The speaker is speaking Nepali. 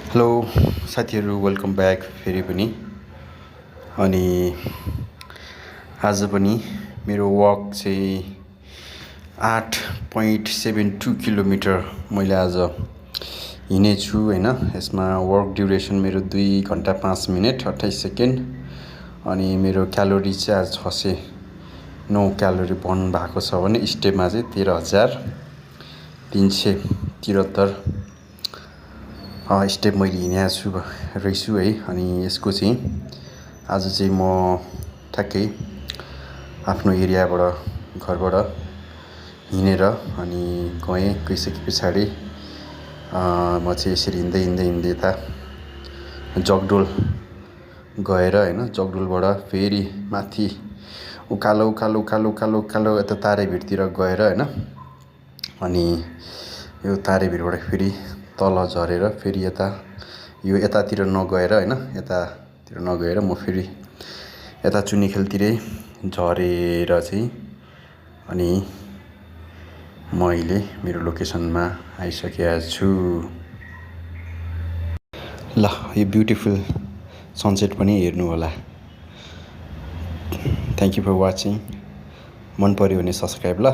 हेलो साथीहरू, वेलकम ब्याक फेरि पनि। अनि आज पनि मेरो वक चाहिँ 8.72 किलोमिटर मैले आज हिँडेछु होइन। यसमा वर्क ड्युरेसन मेरो 2 घन्टा 5 मिनट 28 सेकेन्ड। अनि मेरो क्यालोरी चाहिँ आज 609 क्यालोरी बर्न भएको छ भने स्टेपमा चाहिँ 13,373 स्टेप मैले हिँडेको रहेछु है। अनि यसको चाहिँ आज चाहिँ म ठ्याक्कै आफ्नो एरियाबाट घरबाट हिँडेर अनि गइसके पछाडि म चाहिँ यसरी हिँड्दै यता जगडोल गएर होइन, जगडोलबाट फेरि माथि उकालो यता तारेभिरतिर गएर होइन। अनि यो तारेभिरबाट फेरि तल झरेर फेरि यतातिर नगएर होइन, यतातिर नगएर म फेरि यता चुनिखेलतिरै झरेर चाहिँ अनि म अहिले मेरो लोकेसनमा आइसकेको छु। ल, यो ब्युटिफुल सनसेट पनि हेर्नु होला। Thank you for watching. मन पर्यो भने सब्सक्राइब ल।